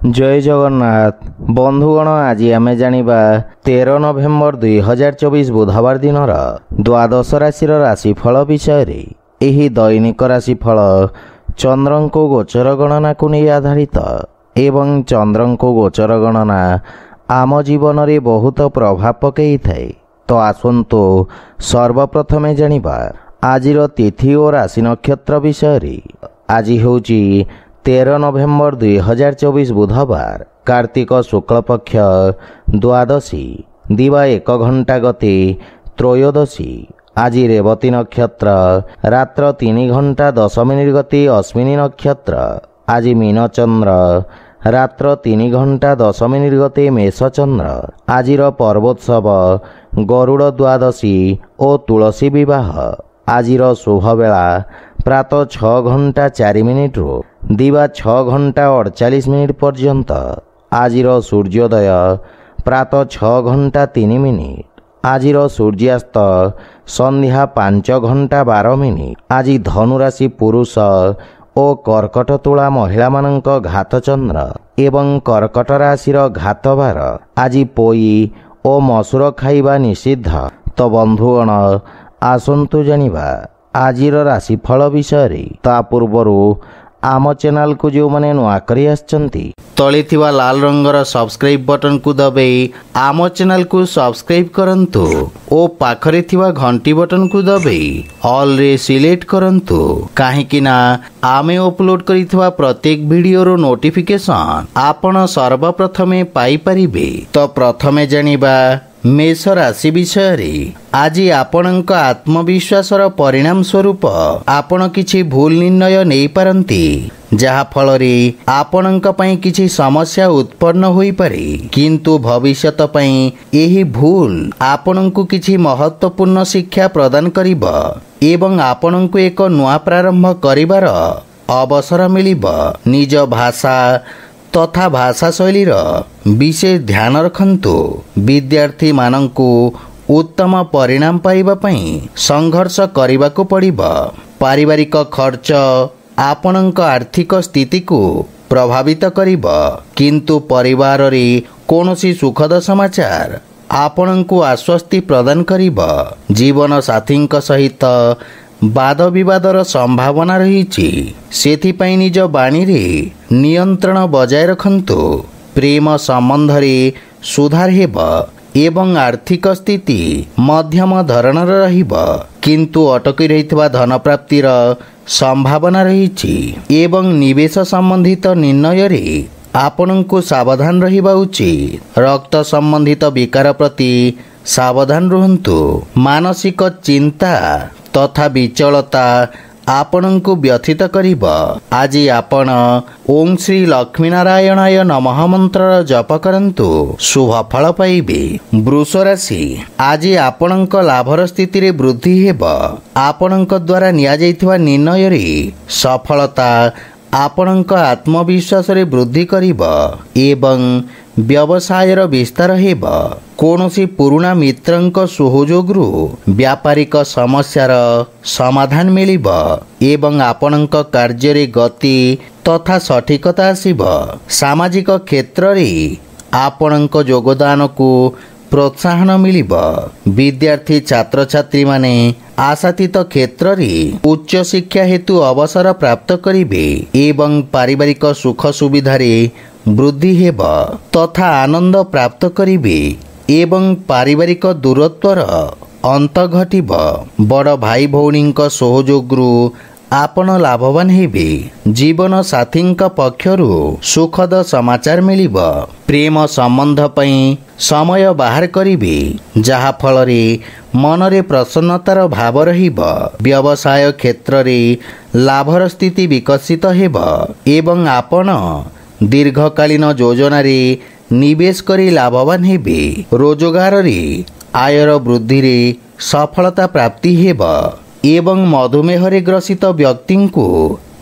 जय जगन्नाथ बंधुगण आज आम जानिबा 13 नवेम्बर 2024 बुधवार दिन द्वादश राशि राशिफल विषय रे। एही दैनिक राशिफल चंद्र को गोचर गणना को नहीं आधारित एवं चंद्र को गोचर गणना आम जीवन रे बहुत प्रभाव पकई थाए। तो आसंतु सर्वप्रथमे जानिबा आजिर तिथि और राशि नक्षत्र विषय रे। आज होची 13 नवेम्बर 2024 बुधवार कार्तिक शुक्ल पक्ष द्वादशी दिवा 1 घंटा गति त्रयोदशी। आज रेवती नक्षत्र रात्र 3 घंटा 10 मिनिट गति अश्विनी नक्षत्र। आज मीन चंद्र रात्र 3 घंटा 10 मिनिट गति मेष चंद्र। आजिर पर्वोत्सव गरुड़ द्वादशी और तुलसी विवाह। आजिर शुभ बेला प्रातः 6 घंटा 4 मिनिट रु दिवा 6 घंटा 48 मिनिट पर्यंत। आजिर सूर्योदय प्रातः 6 घंटा 3 मिनिट। आजिर सूर्यास्त संध्या 5 घंटा 12 मिनिट। आज धनुराशि पुरुष और कर्कट तुला महिला मानक घात चंद्र एवं कर्कट राशि घात बार। आज पोई और मसूर खाइबा निषिद्ध। तो बंधुगण आसंतु जानिबा आजिर राशिफल विषय रे। ता पूर्वरु आम चैनल को जो माने नुआ करी आछंती तळे थिबा लाल रंगर सब्सक्राइब बटन को दबाई आम चैनल को सब्सक्राइब करंतु ओ पाखरे थिबा घंटी बटन को दबाई ऑल रे सिलेक्ट करंतु काहेकि ना आमे अपलोड करिथिबा प्रत्येक वीडियो रो नोटिफिकेशन आपण सर्वप्रथमे पाई परिबे। तो प्रथमे जानिबा मेष राशि विषय रे। आज आपणक आत्मविश्वासर परिणाम स्वरूप आपण किछि भूल निर्णय नहीं पारंती जहा फल रे आपणक पई किछि समस्या उत्पन्न होई पारे। किंतु भविष्यत पई एही भूल आपणकु किछि महत्वपूर्ण शिक्षा प्रदान करिब एवं आपणकु एक नुआ प्रारंभ करिवार अवसर मिलिब। निज भाषा तथा भाषा शैलीर विशेष ध्यान रखंतु। विद्यार्थी मानंकु उत्तम परिणाम पाइबा पई संघर्ष करिबाकु पड़िब। पारिवारिक खर्च आपणक आर्थिक स्थिति को प्रभावित करिब। किंतु परिवार रे कोनोसी सुखद समाचार आपणकु आश्वस्ति प्रदान करिब। जीवन साथींक सहित वाद विवादर संभावना रही सेथिपाई निज बाणी रे नियंत्रण बजाय रखंतु। प्रेम संबंध रे सुधार हेब एवं आर्थिक स्थिति मध्यम धरणर रहिब। किंतु अटकी रहितबा धन प्राप्तिर संभावना रही एवं निवेश संबंधित निर्णय रे आपणकु सावधान रहिबा उचित। रक्त संबंधित विकार प्रति सावधान रुहंतु। मानसिक चिंता तथा विचलता आपणकु व्यथित करिब। आज आपण ओम श्री लक्ष्मी नारायणाय नमः मंत्र जप करंतु शुभ फल पाइबे। वृष राशि आज आपणक लाभर स्थिति रे वृद्धि हेब। आपणक द्वारा निया जाइथिबा निर्णय रे सफलता आपणक आत्मविश्वास रे वृद्धि करिब एवं व्यवसायर विस्तार हेब। कोनोसी पुरुणा मित्रंक सहयोगरु व्यापारिक समस्यार समाधान मिलिब एवं आपणक कार्य रे गति तथा सठिकता आसिब। सामाजिक क्षेत्र रे आपणक योगदान को प्रोत्साहन मिलिब। विद्यार्थी छात्र छात्री माने आशातीत क्षेत्र रे उच्च शिक्षा हेतु अवसर प्राप्त करिवे एवं पारिवारिक सुख सुविधा रे वृद्धि हेब तथा आनंद प्राप्त करिवे एवं पारिवारिक दूरत्वर अंत घटिब। बड़ भाई भौणींक सहयोगरु आपण लाभवान हेबे। जीवन साथींक पक्षरु सुखद समाचार मिलिब। प्रेम संबंध पई समय बाहर करिवे जहा फल रे मन रे प्रसन्नतार भाव रहिब। व्यवसाय क्षेत्र रे लाभर स्थिति विकसित हेब एवं आपण दीर्घकालीन योजना रे निवेश करी लाभवान हेबे। रोजगार रे आयर वृद्धि रे सफलता प्राप्ति हेब एवं मधुमेह रे ग्रसित व्यक्ति को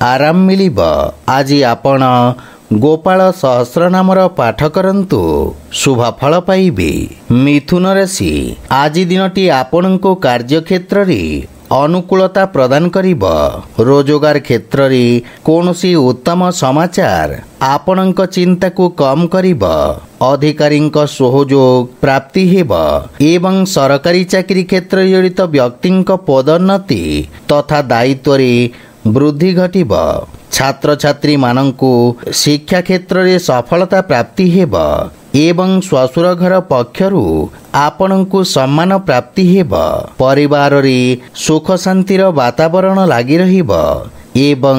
आराम मिलिब। आज आपण गोपाल सहस्र नामर पाठ करंतु शुभ फल पाइबे। मिथुन राशि आज दिनटी आपणको कार्य क्षेत्र रे ଅନୁକୂଳତା ପ୍ରଦାନ କରିବ। ରୋଜଗାର କ୍ଷେତ୍ରରେ କୌଣସି ଉତ୍ତମ ସମାଚାର ଆପଣଙ୍କ ଚିନ୍ତାକୁ କମ୍ କରିବ। ଅଧିକାରୀଙ୍କ ସହଯୋଗ ପ୍ରାପ୍ତି ହେବ ଏବଂ ସରକାରୀ ଚାକିରି କ୍ଷେତ୍ରରେ ଜଡ଼ିତ ବ୍ୟକ୍ତିଙ୍କ ପଦୋନ୍ନତି ତଥା ଦାୟିତ୍ୱରେ ବୃଦ୍ଧି ଘଟିବ। ଛାତ୍ରଛାତ୍ରୀମାନଙ୍କୁ ଶିକ୍ଷା କ୍ଷେତ୍ରରେ ସଫଳତା ପ୍ରାପ୍ତି ହେବ ଏବଂ ଶ୍ୱଶୁର ଘର ପକ୍ଷରୁ ଆପଣଙ୍କୁ ସମ୍ମାନ ପ୍ରାପ୍ତି ହେବ। ପରିବାରରେ ସୁଖ ଶାନ୍ତିର ବାତାବରଣ ଲାଗି ରହିବ ଏବଂ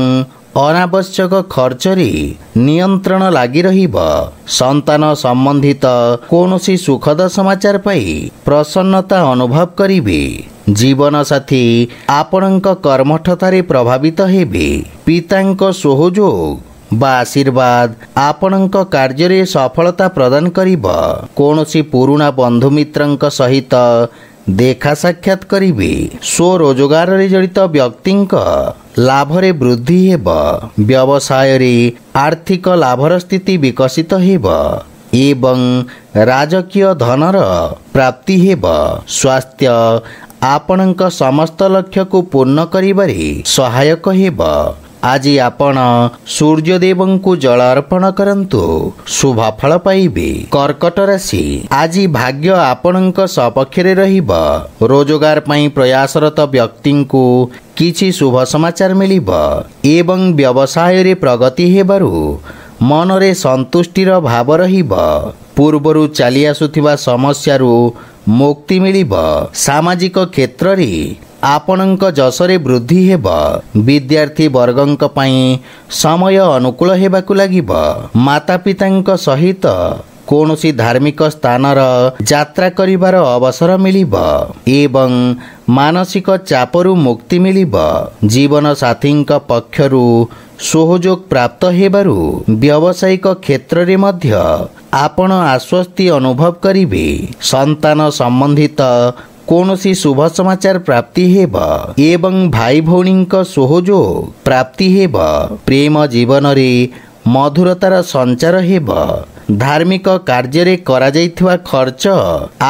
ଅନାବଶ୍ୟକ ଖର୍ଚ୍ଚରେ ନିୟନ୍ତ୍ରଣ ଲାଗି ରହିବ। ସନ୍ତାନ ସମ୍ବନ୍ଧିତ କୌଣସି ସୁଖଦ ସମାଚାର ପାଇ ପ୍ରସନ୍ନତା ଅନୁଭବ କରିବେ। ଜୀବନସାଥୀ ଆପଣଙ୍କ କର୍ମଠତାରେ ପ୍ରଭାବିତ ହେବେ। ପିତାଙ୍କ ସହଯୋଗ ବା ଆଶୀର୍ବାଦ ଆପଣଙ୍କ କାର୍ଯ୍ୟରେ ସଫଳତା ପ୍ରଦାନ କରିବ। କୌଣସି ପୁରୁଣା ବନ୍ଧୁମିତ୍ରଙ୍କ ସହିତ ଦେଖା ସାକ୍ଷାତ କରିବେ। ସ୍ୱରୋଜଗାରରେ ଜଡ଼ିତ ବ୍ୟକ୍ତିଙ୍କ ଲାଭରେ ବୃଦ୍ଧି ହେବ। ବ୍ୟବସାୟରେ ଆର୍ଥିକ ଲାଭର ସ୍ଥିତି ବିକଶିତ ହେବ ଏବଂ ରାଜକୀୟ ଧନର ପ୍ରାପ୍ତି ହେବ। ସ୍ୱାସ୍ଥ୍ୟ ଆପଣଙ୍କ ସମସ୍ତ ଲକ୍ଷ୍ୟକୁ ପୂର୍ଣ୍ଣ କରିବାରେ ସହାୟକ ହେବ। ଆଜି ଆପଣ ସୂର୍ଯ୍ୟଦେବଙ୍କୁ ଜଳ ଅର୍ପଣ କରନ୍ତୁ, ଶୁଭ ଫଳ ପାଇବେ। କର୍କଟ ରାଶି, ଆଜି ଭାଗ୍ୟ ଆପଣଙ୍କ ସପକ୍ଷରେ ରହିବ। ରୋଜଗାର ପାଇଁ ପ୍ରୟାସରତ ବ୍ୟକ୍ତିଙ୍କୁ କିଛି ଶୁଭ ସମାଚାର ମିଳିବ ଏବଂ ବ୍ୟବସାୟରେ ପ୍ରଗତି ହେବାରୁ ମନରେ ସନ୍ତୁଷ୍ଟିର ଭାବ ରହିବ। ପୂର୍ବରୁ ଚାଲି ଆସୁଥିବା ସମସ୍ୟାରୁ ମୁକ୍ତି ମିଳିବ। ସାମାଜିକ କ୍ଷେତ୍ରରେ ଆପଣଙ୍କ ଯଶରେ ବୃଦ୍ଧି ହେବ। ବିଦ୍ୟାର୍ଥୀ ବର୍ଗଙ୍କ ପାଇଁ ସମୟ ଅନୁକୂଳ ହେବାକୁ ଲାଗିବ। ମାତାପିତାଙ୍କ ସହିତ କୌଣସି ଧାର୍ମିକ ସ୍ଥାନର ଯାତ୍ରା କରିବାର ଅବସର ମିଳିବ ଏବଂ ମାନସିକ ଚାପରୁ ମୁକ୍ତି ମିଳିବ। ଜୀବନସାଥୀଙ୍କ ପକ୍ଷରୁ ସହଯୋଗ ପ୍ରାପ୍ତ ହେବାରୁ ବ୍ୟବସାୟିକ କ୍ଷେତ୍ରରେ ମଧ୍ୟ ଆପଣ ଆଶ୍ୱସ୍ତି ଅନୁଭବ କରିବେ। ସନ୍ତାନ ସମ୍ବନ୍ଧିତ କୌଣସି ଶୁଭ ସମାଚାର ପ୍ରାପ୍ତି ହେବ ଏବଂ ଭାଇ ଭଉଣୀଙ୍କ ସହଯୋଗ ପ୍ରାପ୍ତି ହେବ। ପ୍ରେମ ଜୀବନରେ ମଧୁରତାର ସଞ୍ଚାର ହେବ। ଧାର୍ମିକ କାର୍ଯ୍ୟରେ କରାଯାଇଥିବା ଖର୍ଚ୍ଚ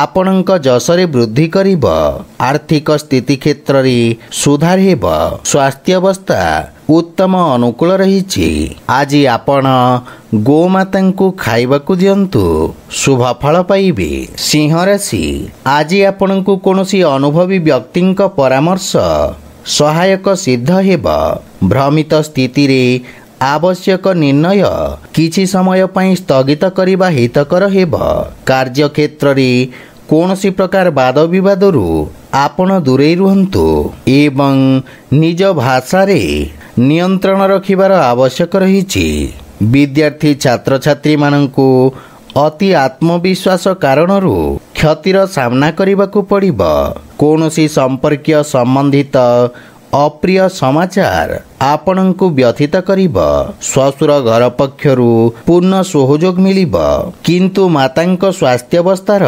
ଆପଣଙ୍କ ଯଶରେ ବୃଦ୍ଧି କରିବ। ଆର୍ଥିକ ସ୍ଥିତି କ୍ଷେତ୍ରରେ ସୁଧାର ହେବ। ସ୍ୱାସ୍ଥ୍ୟାବସ୍ଥା ଉତ୍ତମ ଅନୁକୂଳ ରହିଛି। ଆଜି ଆପଣ ଗୋମାତାଙ୍କୁ ଖାଇବାକୁ ଦିଅନ୍ତୁ, ଶୁଭ ଫଳ ପାଇବେ। ସିଂହ ରାଶି, ଆଜି ଆପଣଙ୍କୁ କୌଣସି ଅନୁଭବୀ ବ୍ୟକ୍ତିଙ୍କ ପରାମର୍ଶ ସହାୟକ ସିଦ୍ଧ ହେବ। ଭ୍ରମିତ ସ୍ଥିତିରେ ଆବଶ୍ୟକ ନିର୍ଣ୍ଣୟ କିଛି ସମୟ ପାଇଁ ସ୍ଥଗିତ କରିବା ହିତକର ହେବ। କାର୍ଯ୍ୟକ୍ଷେତ୍ରରେ କୌଣସି ପ୍ରକାର ବାଦ ବିବାଦରୁ ଆପଣ ଦୂରେଇ ରୁହନ୍ତୁ ଏବଂ ନିଜ ଭାଷାରେ ନିୟନ୍ତ୍ରଣ ରଖିବାର ଆବଶ୍ୟକ ରହିଛି। ବିଦ୍ୟାର୍ଥୀ ଛାତ୍ରଛାତ୍ରୀମାନଙ୍କୁ ଅତି ଆତ୍ମବିଶ୍ୱାସ କାରଣରୁ କ୍ଷତିର ସାମ୍ନା କରିବାକୁ ପଡ଼ିବ। କୌଣସି ସମ୍ପର୍କୀୟ ସମ୍ବନ୍ଧିତ ଅପ୍ରିୟ ସମାଚାର ଆପଣଙ୍କୁ ବ୍ୟଥିତ କରିବ। ଶ୍ୱଶୁର ଘର ପକ୍ଷରୁ ପୂର୍ଣ୍ଣ ସହଯୋଗ ମିଳିବ, କିନ୍ତୁ ମାତାଙ୍କ ସ୍ୱାସ୍ଥ୍ୟାବସ୍ଥାର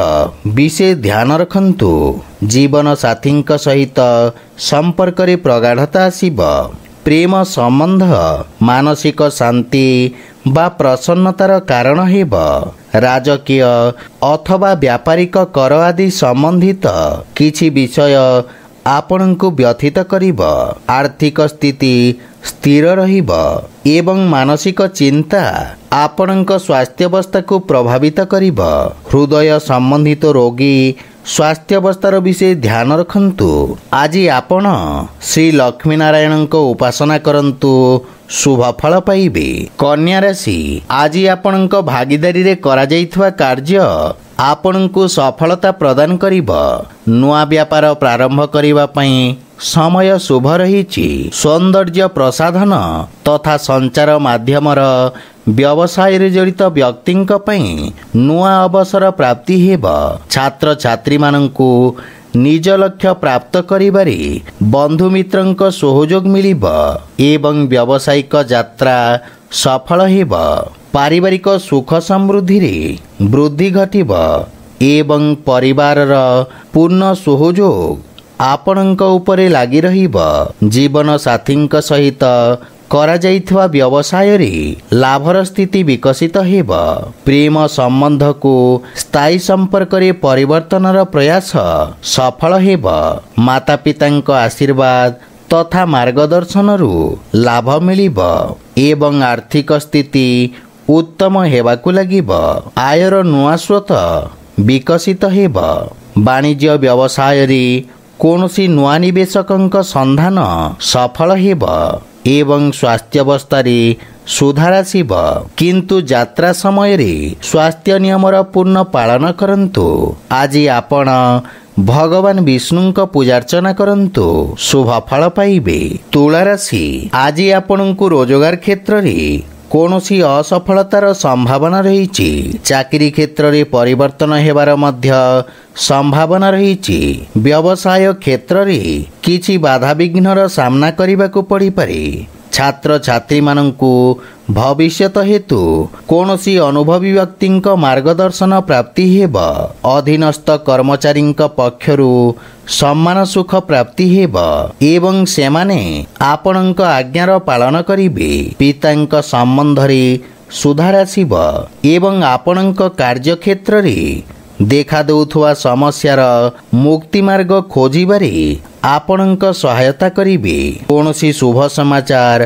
ବିଶେଷ ଧ୍ୟାନ ରଖନ୍ତୁ। ଜୀବନସାଥୀଙ୍କ ସହିତ ସମ୍ପର୍କରେ ପ୍ରଗାଢ଼ତା ଆସିବ। ପ୍ରେମ ସମ୍ବନ୍ଧ ମାନସିକ ଶାନ୍ତି ବା ପ୍ରସନ୍ନତାର କାରଣ ହେବ। ରାଜକୀୟ ଅଥବା ବ୍ୟାପାରିକ କର ଆଦି ସମ୍ବନ୍ଧିତ କିଛି ବିଷୟ ଆପଣଙ୍କୁ ବ୍ୟଥିତ କରିବ। ଆର୍ଥିକ ସ୍ଥିତି ସ୍ଥିର ରହିବ ଏବଂ ମାନସିକ ଚିନ୍ତା ଆପଣଙ୍କ ସ୍ୱାସ୍ଥ୍ୟାବସ୍ଥାକୁ ପ୍ରଭାବିତ କରିବ। ହୃଦୟ ସମ୍ବନ୍ଧିତ ରୋଗୀ ସ୍ୱାସ୍ଥ୍ୟାବସ୍ଥାର ବିଶେଷ ଧ୍ୟାନ ରଖନ୍ତୁ। ଆଜି ଆପଣ ଶ୍ରୀ ଲକ୍ଷ୍ମୀନାରାୟଣଙ୍କ ଉପାସନା କରନ୍ତୁ, ଶୁଭ ଫଳ ପାଇବେ। କନ୍ୟା ରାଶି, ଆଜି ଆପଣଙ୍କ ଭାଗିଦାରୀରେ କରାଯାଇଥିବା କାର୍ଯ୍ୟ ଆପଣଙ୍କୁ ସଫଳତା ପ୍ରଦାନ କରିବ। ନୂଆ ବ୍ୟାପାର ପ୍ରାରମ୍ଭ କରିବା ପାଇଁ ସମୟ ଶୁଭ ରହିଛି। ସୌନ୍ଦର୍ଯ୍ୟ ପ୍ରସାଧନ ତଥା ସଞ୍ଚାର ମାଧ୍ୟମର ବ୍ୟବସାୟରେ ଜଡ଼ିତ ବ୍ୟକ୍ତିଙ୍କ ପାଇଁ ନୂଆ ଅବସର ପ୍ରାପ୍ତି ହେବ। ଛାତ୍ରଛାତ୍ରୀମାନଙ୍କୁ ନିଜ ଲକ୍ଷ୍ୟ ପ୍ରାପ୍ତ କରିବାରେ ବନ୍ଧୁମିତ୍ରଙ୍କ ସହଯୋଗ ମିଳିବ ଏବଂ ବ୍ୟବସାୟିକ ଯାତ୍ରା ସଫଳ ହେବ। ପାରିବାରିକ ସୁଖ ସମୃଦ୍ଧିରେ ବୃଦ୍ଧି ଘଟିବ ଏବଂ ପରିବାରର ପୂର୍ଣ୍ଣ ସହଯୋଗ ଆପଣଙ୍କ ଉପରେ ଲାଗି ରହିବ। ଜୀବନସାଥୀଙ୍କ ସହିତ କରାଯାଇଥିବା ବ୍ୟବସାୟରେ ଲାଭର ସ୍ଥିତି ବିକଶିତ ହେବ। ପ୍ରେମ ସମ୍ବନ୍ଧକୁ ସ୍ଥାୟୀ ସମ୍ପର୍କରେ ପରିବର୍ତ୍ତନର ପ୍ରୟାସ ସଫଳ ହେବ। ମାତାପିତାଙ୍କ ଆଶୀର୍ବାଦ ତଥା ମାର୍ଗଦର୍ଶନରୁ ଲାଭ ମିଳିବ ଏବଂ ଆର୍ଥିକ ସ୍ଥିତି ଉତ୍ତମ ହେବାକୁ ଲାଗିବ। ଆୟର ନୂଆ ସ୍ରୋତ ବିକଶିତ ହେବ। ବାଣିଜ୍ୟ ବ୍ୟବସାୟରେ କୌଣସି ନୂଆ ନିବେଶକଙ୍କ ସନ୍ଧାନ ସଫଳ ହେବ ଏବଂ ସ୍ୱାସ୍ଥ୍ୟାବସ୍ଥାରେ ସୁଧାର ଆସିବ। କିନ୍ତୁ ଯାତ୍ରା ସମୟରେ ସ୍ୱାସ୍ଥ୍ୟ ନିୟମର ପୂର୍ଣ୍ଣ ପାଳନ କରନ୍ତୁ। ଆଜି ଆପଣ ଭଗବାନ ବିଷ୍ଣୁଙ୍କ ପୂଜାର୍ଚ୍ଚନା କରନ୍ତୁ, ଶୁଭ ଫଳ ପାଇବେ। ତୁଳା ରାଶି, ଆଜି ଆପଣଙ୍କୁ ରୋଜଗାର କ୍ଷେତ୍ରରେ କୌଣସି ଅସଫଳତାର ସମ୍ଭାବନା ରହିଛି। ଚାକିରି କ୍ଷେତ୍ରରେ ପରିବର୍ତ୍ତନ ହେବାର ମଧ୍ୟ ସମ୍ଭାବନା ରହିଛି। ବ୍ୟବସାୟ କ୍ଷେତ୍ରରେ କିଛି ବାଧାବିଘ୍ନର ସାମ୍ନା କରିବାକୁ ପଡ଼ିପାରେ। ଛାତ୍ରଛାତ୍ରୀମାନଙ୍କୁ ଭବିଷ୍ୟତ ହେତୁ କୌଣସି ଅନୁଭବୀ ବ୍ୟକ୍ତିଙ୍କ ମାର୍ଗଦର୍ଶନ ପ୍ରାପ୍ତି ହେବ। ଅଧୀନସ୍ଥ କର୍ମଚାରୀଙ୍କ ପକ୍ଷରୁ ସମ୍ମାନ ସୁଖ ପ୍ରାପ୍ତି ହେବ ଏବଂ ସେମାନେ ଆପଣଙ୍କ ଆଜ୍ଞାର ପାଳନ କରିବେ। ପିତାଙ୍କ ସମ୍ବନ୍ଧରେ ସୁଧାର ଆସିବ ଏବଂ ଆପଣଙ୍କ କାର୍ଯ୍ୟକ୍ଷେତ୍ରରେ ଦେଖାଦେଉଥିବା ସମସ୍ୟାର ମୁକ୍ତି ମାର୍ଗ ଖୋଜିବାରେ ଆପଣଙ୍କ ସହାୟତା କରିବେ। କୌଣସି ଶୁଭ ସମାଚାର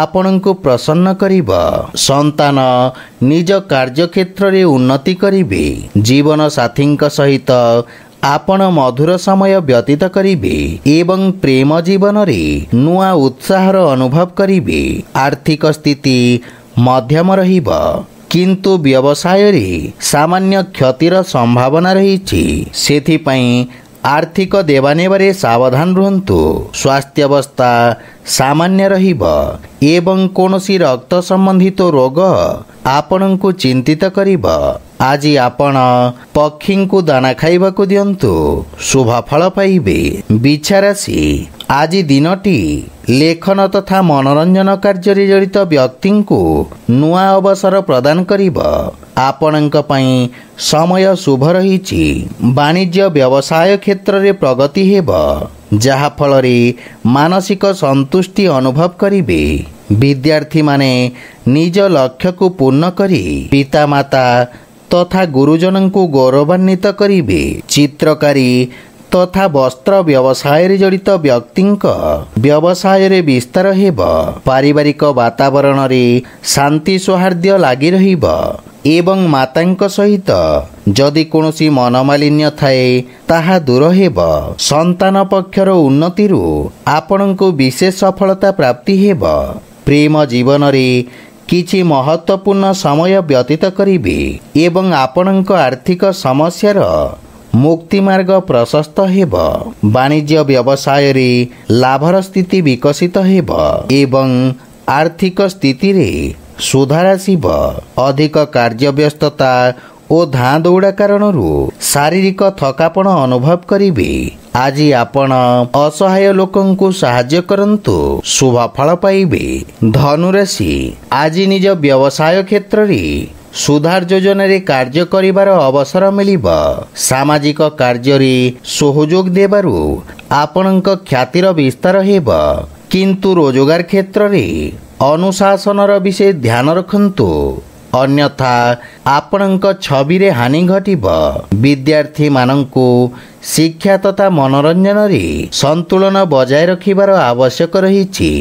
ଆପଣଙ୍କୁ ପ୍ରସନ୍ନ କରିବ। ସନ୍ତାନ ନିଜ କାର୍ଯ୍ୟକ୍ଷେତ୍ରରେ ଉନ୍ନତି କରିବେ। ଜୀବନସାଥୀଙ୍କ ସହିତ ଆପଣ ମଧୁର ସମୟ ବ୍ୟତୀତ କରିବେ ଏବଂ ପ୍ରେମ ଜୀବନରେ ନୂଆ ଉତ୍ସାହର ଅନୁଭବ କରିବେ। ଆର୍ଥିକ ସ୍ଥିତି ମଧ୍ୟମ ରହିବ, କିନ୍ତୁ ବ୍ୟବସାୟରେ ସାମାନ୍ୟ କ୍ଷତିର ସମ୍ଭାବନା ରହିଛି। ସେଥିପାଇଁ ଆର୍ଥିକ ଦେବାନେବାରେ ସାବଧାନ ରୁହନ୍ତୁ। ସ୍ୱାସ୍ଥ୍ୟାବସ୍ଥା ସାମାନ୍ୟ ରହିବ ଏବଂ କୌଣସି ରକ୍ତ ସମ୍ବନ୍ଧିତ ରୋଗ ଆପଣଙ୍କୁ ଚିନ୍ତିତ କରିବ। ଆଜି ଆପଣ ପକ୍ଷୀଙ୍କୁ ଦାନା ଖାଇବାକୁ ଦିଅନ୍ତୁ, ଶୁଭ ଫଳ ପାଇବେ। ବିଛା ରାଶି, ଆଜି ଦିନଟି ଲେଖନ ତଥା ମନୋରଞ୍ଜନ କାର୍ଯ୍ୟରେ ଜଡ଼ିତ ବ୍ୟକ୍ତିଙ୍କୁ ନୂଆ ଅବସର ପ୍ରଦାନ କରିବ। ଆପଣଙ୍କ ପାଇଁ ସମୟ ଶୁଭ ରହିଛି। ବାଣିଜ୍ୟ ବ୍ୟବସାୟ କ୍ଷେତ୍ରରେ ପ୍ରଗତି ହେବ, ଯାହାଫଳରେ ମାନସିକ ସନ୍ତୁଷ୍ଟି ଅନୁଭବ କରିବେ। ବିଦ୍ୟାର୍ଥୀମାନେ ନିଜ ଲକ୍ଷ୍ୟକୁ ପୂର୍ଣ୍ଣ କରି ପିତାମାତା ତଥା ଗୁରୁଜନଙ୍କୁ ଗୌରବାନ୍ୱିତ କରିବେ। ଚିତ୍ରକାରୀ ତଥା ବସ୍ତ୍ର ବ୍ୟବସାୟରେ ଜଡ଼ିତ ବ୍ୟକ୍ତିଙ୍କ ବ୍ୟବସାୟରେ ବିସ୍ତାର ହେବ। ପାରିବାରିକ ବାତାବରଣରେ ଶାନ୍ତି ସୌହାର୍ଦ୍ଦ୍ୟ ଲାଗି ରହିବ ଏବଂ ମାତାଙ୍କ ସହିତ ଯଦି କୌଣସି ମନମାଳିନ୍ୟ ଥାଏ ତାହା ଦୂର ହେବ। ସନ୍ତାନ ପକ୍ଷର ଉନ୍ନତିରୁ ଆପଣଙ୍କୁ ବିଶେଷ ସଫଳତା ପ୍ରାପ୍ତି ହେବ। ପ୍ରେମ ଜୀବନରେ କିଛି ମହତ୍ତ୍ୱପୂର୍ଣ୍ଣ ସମୟ ବ୍ୟତୀତ କରିବେ ଏବଂ ଆପଣଙ୍କ ଆର୍ଥିକ ସମସ୍ୟାର ମୁକ୍ତି ମାର୍ଗ ପ୍ରଶସ୍ତ ହେବ। ବାଣିଜ୍ୟ ବ୍ୟବସାୟରେ ଲାଭର ସ୍ଥିତି ବିକଶିତ ହେବ ଏବଂ ଆର୍ଥିକ ସ୍ଥିତିରେ ସୁଧାର ଆସିବ। ଅଧିକ କାର୍ଯ୍ୟବ୍ୟସ୍ତତା ଓ ଧାଁ ଦୌଡ଼ା କାରଣରୁ ଶାରୀରିକ ଥକାପଣ ଅନୁଭବ କରିବେ। ଆଜି ଆପଣ ଅସହାୟ ଲୋକଙ୍କୁ ସାହାଯ୍ୟ କରନ୍ତୁ, ଶୁଭ ଫଳ ପାଇବେ। ଧନୁରାଶି, ଆଜି ନିଜ ବ୍ୟବସାୟ କ୍ଷେତ୍ରରେ ସୁଧାର ଯୋଜନାରେ କାର୍ଯ୍ୟ କରିବାର ଅବସର ମିଳିବ। ସାମାଜିକ କାର୍ଯ୍ୟରେ ସହଯୋଗ ଦେବାରୁ ଆପଣଙ୍କ ଖ୍ୟାତିର ବିସ୍ତାର ହେବ, କିନ୍ତୁ ରୋଜଗାର କ୍ଷେତ୍ରରେ ଅନୁଶାସନର ବିଶେଷ ଧ୍ୟାନ ରଖନ୍ତୁ, ଅନ୍ୟଥା ଆପଣଙ୍କ ଛବିରେ ହାନି ଘଟିବ। ବିଦ୍ୟାର୍ଥୀମାନଙ୍କୁ ଶିକ୍ଷା ତଥା ମନୋରଞ୍ଜନରେ ସନ୍ତୁଳନ ବଜାୟ ରଖିବାର ଆବଶ୍ୟକ ରହିଛି।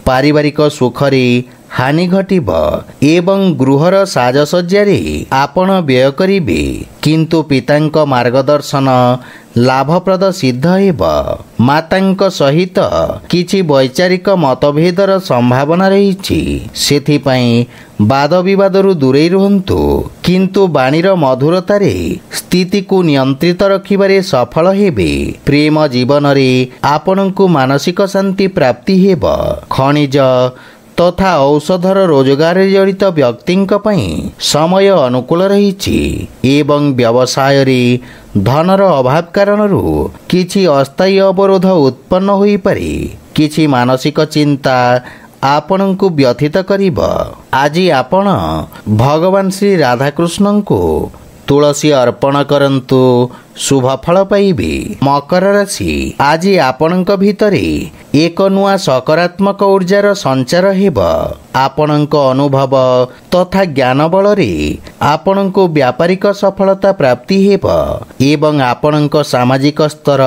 ପାରିବାରିକ ସୁଖରେ ହାନି ଘଟିବ ଏବଂ ଗୃହର ସାଜସଜ୍ଜାରେ ଆପଣ ବ୍ୟୟ କରିବେ, କିନ୍ତୁ ପିତାଙ୍କ ମାର୍ଗଦର୍ଶନ ଲାଭପ୍ରଦ ସିଦ୍ଧ ହେବ। ମାତାଙ୍କ ସହିତ କିଛି ବୈଚାରିକ ମତଭେଦର ସମ୍ଭାବନା ରହିଛି, ସେଥିପାଇଁ ବାଦବିବାଦରୁ ଦୂରେଇ ରୁହନ୍ତୁ, କିନ୍ତୁ ବାଣୀର ମଧୁରତାରେ ସ୍ଥିତିକୁ ନିୟନ୍ତ୍ରିତ ରଖିବାରେ ସଫଳ ହେବେ। ପ୍ରେମ ଜୀବନରେ ଆପଣଙ୍କୁ ମାନସିକ ଶାନ୍ତି ପ୍ରାପ୍ତି ହେବ। ଖଣିଜ ତଥା ଔଷଧର ରୋଜଗାରରେ ଜଡ଼ିତ ବ୍ୟକ୍ତିଙ୍କ ପାଇଁ ସମୟ ଅନୁକୂଳ ରହିଛି ଏବଂ ବ୍ୟବସାୟରେ ଧନର ଅଭାବ କାରଣରୁ କିଛି ଅସ୍ଥାୟୀ ଅବରୋଧ ଉତ୍ପନ୍ନ ହୋଇପାରେ। କିଛି ମାନସିକ ଚିନ୍ତା ଆପଣଙ୍କୁ ବ୍ୟଥିତ କରିବ। ଆଜି ଆପଣ ଭଗବାନ ଶ୍ରୀ ରାଧାକୃଷ୍ଣଙ୍କୁ ତୁଳସୀ ଅର୍ପଣ କରନ୍ତୁ, ଶୁଭ ଫଳ ପାଇବେ। ମକର ରାଶି, ଆଜି ଆପଣଙ୍କ ଭିତରେ ଏକ ନୂଆ ସକାରାତ୍ମକ ଊର୍ଜାର ସଞ୍ଚାର ହେବ। ଆପଣଙ୍କ ଅନୁଭବ ତଥା ଜ୍ଞାନ ବଳରେ ଆପଣଙ୍କୁ ବ୍ୟାପାରିକ ସଫଳତା ପ୍ରାପ୍ତି ହେବ ଏବଂ ଆପଣଙ୍କ ସାମାଜିକ ସ୍ତର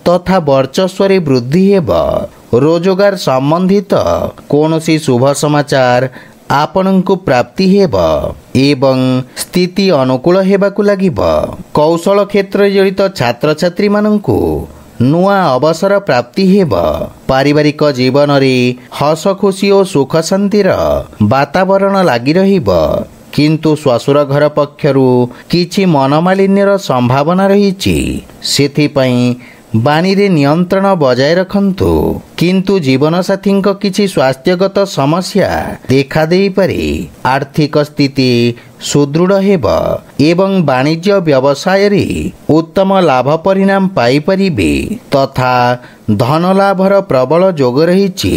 ତଥା ବର୍ଚସ୍ୱରେ ବୃଦ୍ଧି ହେବ। ରୋଜଗାର ସମ୍ବନ୍ଧିତ କୌଣସି ଶୁଭ ସମାଚାର ଆପଣଙ୍କୁ ପ୍ରାପ୍ତି ହେବ ଏବଂ ସ୍ଥିତି ଅନୁକୂଳ ହେବାକୁ ଲାଗିବ। କୌଶଳ କ୍ଷେତ୍ରରେ ଜଡ଼ିତ ଛାତ୍ରଛାତ୍ରୀମାନଙ୍କୁ ନୂଆ ଅବସର ପ୍ରାପ୍ତି ହେବ। ପାରିବାରିକ ଜୀବନରେ ହସ ଖୁସି ଓ ସୁଖ ଶାନ୍ତିର ବାତାବରଣ ଲାଗି ରହିବ, କିନ୍ତୁ ଶ୍ୱଶୁର ଘର ପକ୍ଷରୁ କିଛି ମନମାଳିନ୍ୟର ସମ୍ଭାବନା ରହିଛି। ସେଥିପାଇଁ ବାଣୀରେ ନିୟନ୍ତ୍ରଣ ବଜାୟ ରଖନ୍ତୁ। କିନ୍ତୁ ଜୀବନସାଥୀଙ୍କ କିଛି ସ୍ୱାସ୍ଥ୍ୟଗତ ସମସ୍ୟା ଦେଖାଦେଇପାରେ। ଆର୍ଥିକ ସ୍ଥିତି ସୁଦୃଢ଼ ହେବ ଏବଂ ବାଣିଜ୍ୟ ବ୍ୟବସାୟରେ ଉତ୍ତମ ଲାଭ ପରିଣାମ ପାଇପାରିବେ ତଥା ଧନଲାଭର ପ୍ରବଳ ଯୋଗ ରହିଛି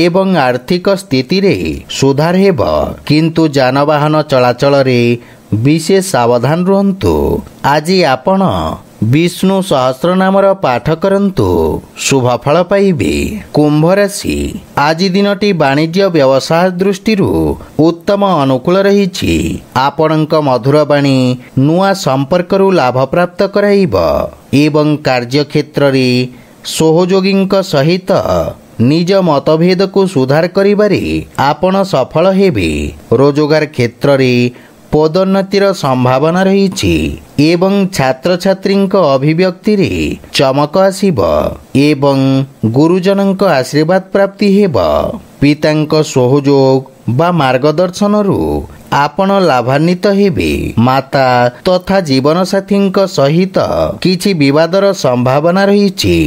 ଏବଂ ଆର୍ଥିକ ସ୍ଥିତିରେ ସୁଧାର ହେବ। କିନ୍ତୁ ଯାନବାହନ ଚଳାଚଳରେ ବିଶେଷ ସାବଧାନ ରୁହନ୍ତୁ। ଆଜି ଆପଣ ବିଷ୍ଣୁ ସହସ୍ର ନାମର ପାଠ କରନ୍ତୁ, ଶୁଭ ଫଳ ପାଇବେ। କୁମ୍ଭ ରାଶି, ଆଜି ଦିନଟି ବାଣିଜ୍ୟ ବ୍ୟବସାୟ ଦୃଷ୍ଟିରୁ ଉତ୍ତମ ଅନୁକୂଳ ରହିଛି। ଆପଣଙ୍କ ମଧୁର ବାଣୀ ନୂଆ ସମ୍ପର୍କରୁ ଲାଭ ପ୍ରାପ୍ତ କରାଇବ ଏବଂ କାର୍ଯ୍ୟକ୍ଷେତ୍ରରେ ସହଯୋଗୀଙ୍କ ସହିତ ନିଜ ମତଭେଦକୁ ସୁଧାର କରିବାରେ ଆପଣ ସଫଳ ହେବେ। ରୋଜଗାର କ୍ଷେତ୍ରରେ ପଦୋନ୍ନତିର ସମ୍ଭାବନା ରହିଛି ଏବଂ ଛାତ୍ରଛାତ୍ରୀଙ୍କ ଅଭିବ୍ୟକ୍ତିରେ ଚମକ ଆସିବ ଏବଂ ଗୁରୁଜନଙ୍କ ଆଶୀର୍ବାଦ ପ୍ରାପ୍ତି ହେବ। ପିତାଙ୍କ ସହଯୋଗ ବା ମାର୍ଗଦର୍ଶନରୁ ଆପଣ ଲାଭାନ୍ୱିତ ହେବେ। ମାତା ତଥା ଜୀବନସାଥୀଙ୍କ ସହିତ କିଛି ବିବାଦର ସମ୍ଭାବନା ରହିଛି,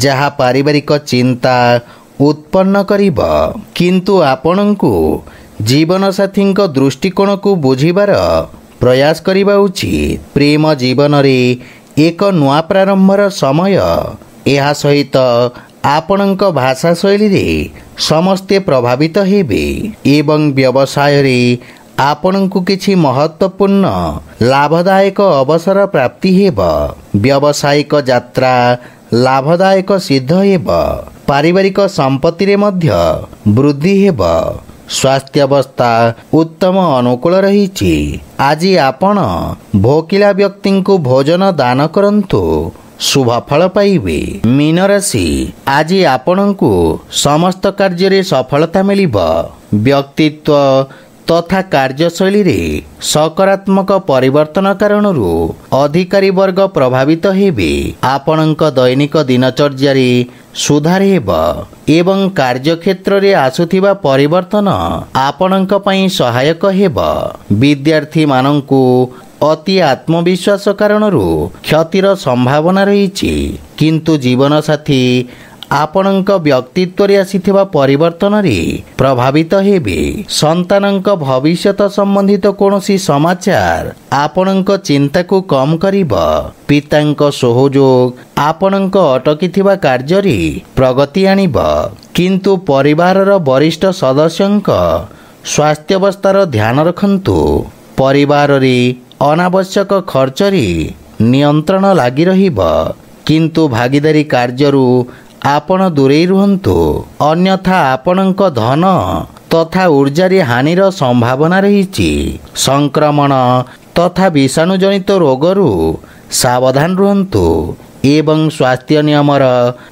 ଯାହା ପାରିବାରିକ ଚିନ୍ତା ଉତ୍ପନ୍ନ କରିବ। କିନ୍ତୁ ଆପଣଙ୍କୁ ଜୀବନସାଥୀଙ୍କ ଦୃଷ୍ଟିକୋଣକୁ ବୁଝିବାର ପ୍ରୟାସ କରିବା ଉଚିତ। ପ୍ରେମ ଜୀବନରେ ଏକ ନୂଆ ପ୍ରାରମ୍ଭର ସମୟ। ଏହା ସହିତ ଆପଣଙ୍କ ଭାଷା ଶୈଳୀରେ ସମସ୍ତେ ପ୍ରଭାବିତ ହେବେ ଏବଂ ବ୍ୟବସାୟରେ ଆପଣଙ୍କୁ କିଛି ମହତ୍ତ୍ୱପୂର୍ଣ୍ଣ ଲାଭଦାୟକ ଅବସର ପ୍ରାପ୍ତି ହେବ। ବ୍ୟବସାୟିକ ଯାତ୍ରା ଲାଭଦାୟକ ସିଦ୍ଧ ହେବ। ପାରିବାରିକ ସମ୍ପତ୍ତିରେ ମଧ୍ୟ ବୃଦ୍ଧି ହେବ। ସ୍ୱାସ୍ଥ୍ୟାବସ୍ଥା ଉତ୍ତମ ଅନୁକୂଳ ରହିଛି। ଆଜି ଆପଣ ଭୋକିଲା ବ୍ୟକ୍ତିଙ୍କୁ ଭୋଜନ ଦାନ କରନ୍ତୁ, ଶୁଭ ଫଳ ପାଇବେ। ମୀନ ରାଶି, ଆଜି ଆପଣଙ୍କୁ ସମସ୍ତ କାର୍ଯ୍ୟରେ ସଫଳତା ମିଳିବ। ବ୍ୟକ୍ତିତ୍ୱ ତଥା କାର୍ଯ୍ୟଶୈଳୀରେ ସକାରାତ୍ମକ ପରିବର୍ତ୍ତନ କାରଣରୁ ଅଧିକାରୀ ବର୍ଗ ପ୍ରଭାବିତ ହେବେ। ଆପଣଙ୍କ ଦୈନିକ ଦିନଚର୍ଯ୍ୟାରେ ସୁଧାର ହେବ ଏବଂ କାର୍ଯ୍ୟକ୍ଷେତ୍ରରେ ଆସୁଥିବା ପରିବର୍ତ୍ତନ ଆପଣଙ୍କ ପାଇଁ ସହାୟକ ହେବ। ବିଦ୍ୟାର୍ଥୀମାନଙ୍କୁ ଅତି ଆତ୍ମବିଶ୍ୱାସ କାରଣରୁ କ୍ଷତିର ସମ୍ଭାବନା ରହିଛି, କିନ୍ତୁ ଜୀବନସାଥୀ ଆପଣଙ୍କ ବ୍ୟକ୍ତିତ୍ୱରେ ଆସିଥିବା ପରିବର୍ତ୍ତନରେ ପ୍ରଭାବିତ ହେବେ। ସନ୍ତାନଙ୍କ ଭବିଷ୍ୟତ ସମ୍ବନ୍ଧିତ କୌଣସି ସମାଚାର ଆପଣଙ୍କ ଚିନ୍ତାକୁ କମ୍ କରିବ। ପିତାଙ୍କ ସହଯୋଗ ଆପଣଙ୍କ ଅଟକିଥିବା କାର୍ଯ୍ୟରେ ପ୍ରଗତି ଆଣିବ, କିନ୍ତୁ ପରିବାରର ବରିଷ୍ଠ ସଦସ୍ୟଙ୍କ ସ୍ୱାସ୍ଥ୍ୟାବସ୍ଥାର ଧ୍ୟାନ ରଖନ୍ତୁ। ପରିବାରରେ ଅନାବଶ୍ୟକ ଖର୍ଚ୍ଚରେ ନିୟନ୍ତ୍ରଣ ଲାଗି ରହିବ, କିନ୍ତୁ ଭାଗିଦାରୀ କାର୍ଯ୍ୟରୁ ଆପଣ ଦୂରେଇ ରୁହନ୍ତୁ, ଅନ୍ୟଥା ଆପଣଙ୍କ ଧନ ତଥା ଉର୍ଜାରେ ହାନିର ସମ୍ଭାବନା ରହିଛି। ସଂକ୍ରମଣ ତଥା ବିଷାଣୁଜନିତ ରୋଗରୁ ସାବଧାନ ରୁହନ୍ତୁ ଏବଂ ସ୍ୱାସ୍ଥ୍ୟ ନିୟମର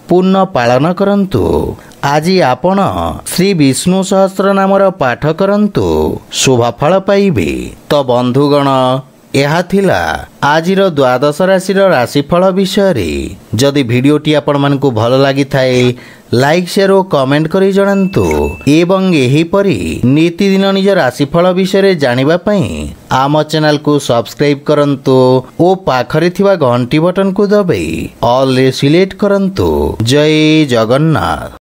ପୂର୍ଣ୍ଣ ପାଳନ କରନ୍ତୁ। ଆଜି ଆପଣ ଶ୍ରୀ ବିଷ୍ଣୁ ସହସ୍ର ନାମର ପାଠ କରନ୍ତୁ, ଶୁଭ ଫଳ ପାଇବେ। ତ ବନ୍ଧୁଗଣ, ଏହା ଥିଲା ଆଜିର ଦ୍ୱାଦଶ ରାଶିର ରାଶିଫଳ ବିଷୟରେ। ଯଦି ଭିଡ଼ିଓଟି ଆପଣମାନଙ୍କୁ ଭଲ ଲାଗିଥାଏ, ଲାଇକ୍ ସେୟାର ଓ କମେଣ୍ଟ କରି ଜଣାନ୍ତୁ ଏବଂ ଏହିପରି ନିତିଦିନ ନିଜ ରାଶିଫଳ ବିଷୟରେ ଜାଣିବା ପାଇଁ ଆମ ଚ୍ୟାନେଲକୁ ସବସ୍କ୍ରାଇବ୍ କରନ୍ତୁ ଓ ପାଖରେ ଥିବା ଘଣ୍ଟି ବଟନକୁ ଦବାଇ ଅଲ୍ରେ ସିଲେକ୍ଟ କରନ୍ତୁ। ଜୟ ଜଗନ୍ନାଥ।